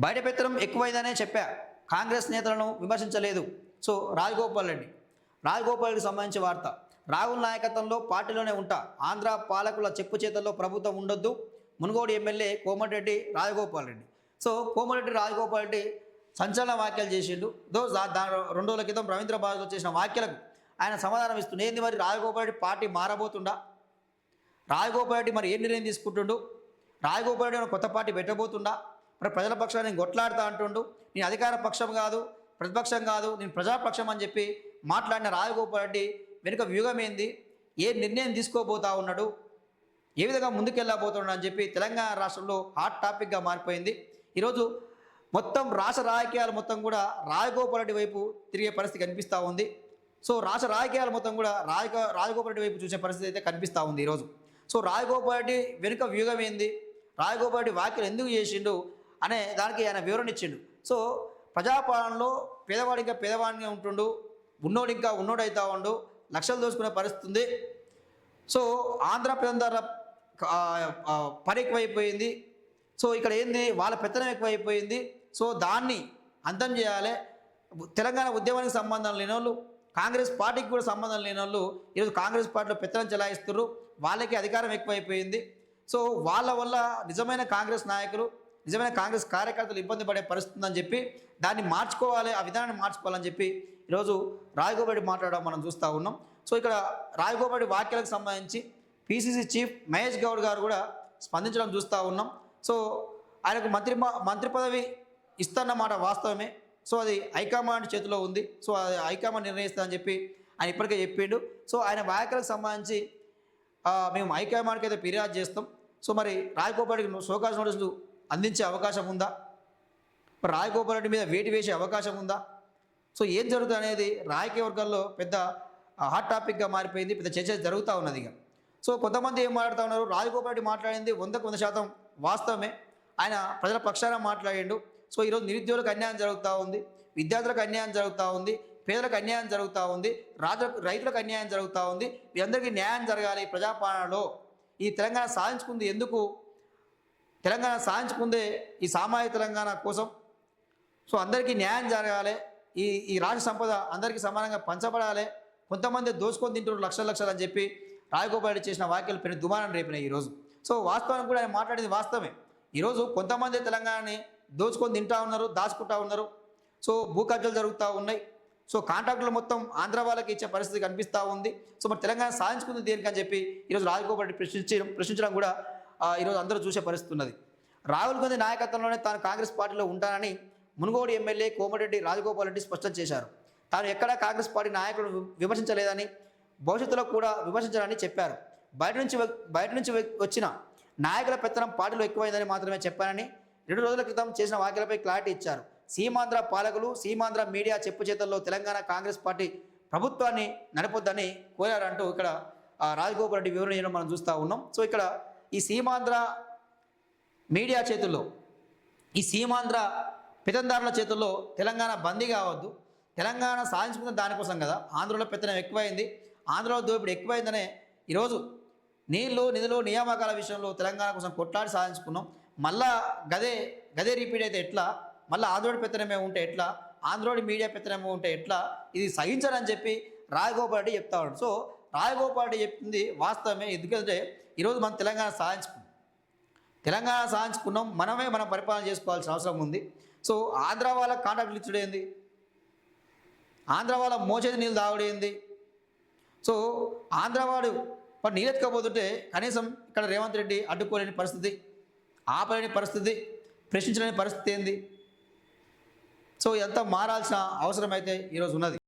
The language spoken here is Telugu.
బయట పెత్తనం ఎక్కువైందనే చెప్పా. కాంగ్రెస్ నేతలను విమర్శించలేదు. సో రాజగోపాల్ రెడ్డికి సంబంధించి వార్త. రాహుల్ నాయకత్వంలో పార్టీలోనే ఉంటా. ఆంధ్ర పాలకుల చెప్పు చేతల్లో ప్రభుత్వం ఉండొద్దు. మునుగోడు ఎమ్మెల్యే కోమటిరెడ్డి రాజగోపాల్ రెడ్డి. సో కోమటిరెడ్డి రాజగోపాల్ రెడ్డి సంచలన వ్యాఖ్యలు చేసిండు. 2 రోజుల క్రితం రవీంద్రబాద్లో చేసిన వ్యాఖ్యలకు ఆయన సమాధానం ఇస్తుంది. ఏంది మరి రాజగోపాల్ రెడ్డి పార్టీ మారబోతుండా? రాజగోపాల్ రెడ్డి మరి ఏం నిర్ణయం తీసుకుంటుండు? రాజగోపాల్ రెడ్డి కొత్త పార్టీ పెట్టబోతుండా? మరి ప్రజల పక్షాన్ని నేను కొట్లాడుతా అంటుండు. నేను అధికార పక్షం కాదు, ప్రతిపక్షం కాదు, నేను ప్రజాపక్షం అని చెప్పి మాట్లాడిన రాజగోపాల్ రెడ్డి వెనుక వ్యూహం ఏంది? ఏ నిర్ణయం తీసుకోబోతా ఉన్నాడు? ఏ విధంగా ముందుకెళ్ళబోతున్నాడు అని చెప్పి తెలంగాణ రాష్ట్రంలో హాట్ టాపిక్గా మారిపోయింది. ఈరోజు మొత్తం రాష్ట్ర రాజకీయాలు మొత్తం కూడా రాజగోపాల్ రెడ్డి వైపు తిరిగే పరిస్థితి కనిపిస్తూ ఉంది. సో రాష్ట్ర రాజకీయాలు మొత్తం కూడా రాజగోపాల్ రెడ్డి వైపు చూసే పరిస్థితి అయితే కనిపిస్తూ ఉంది ఈరోజు. సో రాజగోపాల్ రెడ్డి వెనుక వ్యూహం ఏంది, రాజగోపాల్ రెడ్డి వ్యాఖ్యలు ఎందుకు చేసిండు అనే దానికి ఆయన వివరణ ఇచ్చిండు. సో ప్రజాపాలనలో పేదవాడు ఇంకా పేదవాడిగా ఉంటుండు, ఉన్నోడు ఇంకా ఉన్నోడు అవుతా ఉండు, లక్షలు దోచుకునే పరిస్థితి ఉంది. సో ఆంధ్ర ప్రజల పని ఎక్కువైపోయింది. సో ఇక్కడ ఏంది, వాళ్ళ పెత్తనం ఎక్కువైపోయింది. సో దాన్ని అంతం చేయాలి. తెలంగాణ ఉద్యమానికి సంబంధం లేని వాళ్ళు, కాంగ్రెస్ పార్టీకి కూడా సంబంధం లేని వాళ్ళు ఈరోజు కాంగ్రెస్ పార్టీలో పెత్తనం చెలాయిస్తున్నారు. వాళ్ళకి అధికారం ఎక్కువైపోయింది. సో వాళ్ళ వల్ల నిజమైన కాంగ్రెస్ నాయకులు, నిజమైన కాంగ్రెస్ కార్యకర్తలు ఇబ్బంది పడే పరిస్థితి ఉందని చెప్పి దాన్ని మార్చుకోవాలి, ఆ విధానాన్ని మార్చుకోవాలని చెప్పి ఈరోజు రాజగోపాల్ రెడ్డి మాట్లాడడం మనం చూస్తూ ఉన్నాం. సో ఇక్కడ రాజగోపాల్ రెడ్డి వ్యాఖ్యలకు సంబంధించి పిసిసి చీఫ్ మహేష్ గౌడ్ గారు కూడా స్పందించడం చూస్తూ ఉన్నాం. సో ఆయనకు మంత్రి పదవి ఇస్తున్నమాట వాస్తవమే. సో అది హైకమాండ్ చేతిలో ఉంది. సో అది హైకమాండ్ నిర్ణయిస్తుందని చెప్పి ఆయన ఇప్పటికే చెప్పిండు. సో ఆయన వ్యాఖ్యలకు సంబంధించి మేము హైకమాండ్కి అయితే ఫిర్యాదు చేస్తాం. సో మరి రాజగోపాల్ రెడ్డికి షోకాజ్ నోటీసులు అందించే అవకాశం ఉందా? మరి రాజగోపాల్ రెడ్డి మీద వేటు వేసే అవకాశం ఉందా? సో ఏం జరుగుతుంది అనేది రాజకీయ వర్గాల్లో పెద్ద హాట్ టాపిక్గా మారిపోయింది. పెద్ద చర్చ జరుగుతూ ఉన్నది. ఇక సో కొంతమంది ఏం మాట్లాడుతూ ఉన్నారు, రాజగోపాల్ రెడ్డి మాట్లాడింది 100% వాస్తవమే. ఆయన ప్రజల పక్షాన మాట్లాడిండు. సో ఈరోజు నిరుద్యోగులకు అన్యాయం జరుగుతూ ఉంది, విద్యార్థులకు అన్యాయం జరుగుతూ ఉంది, పేదలకు అన్యాయం జరుగుతూ ఉంది, రైతులకు అన్యాయం జరుగుతూ ఉంది. వీరందరికీ న్యాయం జరగాలి. ప్రజాపాలనలో ఈ తెలంగాణ సాధించుకుంది ఎందుకు? తెలంగాణ సాధించుకుందే ఈ సామాజిక తెలంగాణ కోసం. సో అందరికీ న్యాయం జరగాలి. ఈ రాష్ట్ర సంపద అందరికీ సమానంగా పంచబడాలి. కొంతమంది దోచుకొని తింటున్నారు లక్షలు అని చెప్పి రాజగోపాల్ రెడ్డి చేసిన వ్యాఖ్యలు పెద్ద దుమారం రేపినాయి ఈరోజు. సో వాస్తవానికి కూడా ఆయన మాట్లాడింది వాస్తవమే. ఈరోజు కొంతమంది తెలంగాణని దోచుకొని తింటా ఉన్నారు, దాచుకుంటా ఉన్నారు. సో భూ కబ్జాలు జరుగుతూ ఉన్నాయి. సో కాంట్రాక్టులు మొత్తం ఆంధ్ర వాళ్ళకి ఇచ్చే పరిస్థితి కనిపిస్తూ ఉంది. సో మరి తెలంగాణ సాధించుకుంది దేనికని చెప్పి ఈరోజు రాజగోపాల్ రెడ్డి ప్రశ్నించడం కూడా ఈరోజు అందరూ చూసే పరిస్థితి ఉన్నది. రాహుల్ గాంధీ నాయకత్వంలోనే తాను కాంగ్రెస్ పార్టీలో ఉంటానని మునుగోడు ఎమ్మెల్యే కోమటిరెడ్డి రాజగోపాల్ రెడ్డి స్పష్టం చేశారు. తాను ఎక్కడా కాంగ్రెస్ పార్టీ నాయకులను విమర్శించలేదని, భవిష్యత్తులో కూడా విమర్శించాలని చెప్పారు. బయట నుంచి వచ్చిన నాయకుల పెత్తనం పార్టీలో ఎక్కువైందని మాత్రమే చెప్పానని 2 రోజుల క్రితం చేసిన వ్యాఖ్యలపై క్లారిటీ ఇచ్చారు. సీమాంధ్ర పాలకులు, సీమాంధ్ర మీడియా చెప్పు చేతల్లో తెలంగాణ కాంగ్రెస్ పార్టీ ప్రభుత్వాన్ని నడపొద్దని కోరారంటూ ఇక్కడ రాజగోపాల్ రెడ్డి వివరణ చేయడం మనం చూస్తూ ఉన్నాం. సో ఇక్కడ ఈ సీమాంధ్ర మీడియా చేతుల్లో, ఈ సీమాంధ్ర పెత్తందారుల చేతుల్లో తెలంగాణ బందీ కావద్దు. తెలంగాణ సాధించుకున్న దానికోసం కదా. ఆంధ్రలో పెత్తనం ఎక్కువైంది, ఆంధ్రలో దోపిడీ ఎక్కువైందనే ఈరోజు నీళ్లు, నిధులు, నియామకాల విషయంలో తెలంగాణ కోసం కొట్లాడి సాధించుకున్నాం. మళ్ళా గదే రిపీట్ అయితే ఎట్లా? మళ్ళీ ఆంధ్రోడి పెత్తనమే ఉంటే ఎట్లా? ఆంధ్రోడి మీడియా పెత్తనమే ఉంటే ఎట్లా? ఇది సహించరని చెప్పి రాజగోపాల్ రెడ్డి చెప్తా ఉన్నాడు. సో రాజగోపాల్ రెడ్డి చెప్పింది వాస్తవమే. ఎందుకంటే ఈరోజు మనం తెలంగాణ సాధించుకున్నాం. మనం పరిపాలన చేసుకోవాల్సిన అవసరం ఉంది. సో ఆంధ్ర వాళ్ళ కాంట్రాక్టులు ఇచ్చుడేంది? ఆంధ్ర వాళ్ళ మోచేది నీళ్ళు తాగుడేంది? సో ఆంధ్ర వాడు నీళ్ళెత్తుకపోతుంటే కనీసం ఇక్కడ రేవంత్ రెడ్డి అడ్డుకోలేని పరిస్థితి, ఆపలేని పరిస్థితి, ప్రశ్నించలేని పరిస్థితి ఏంది? సో ఎంత మారాల్సిన అవసరం అయితే ఈరోజు ఉన్నది.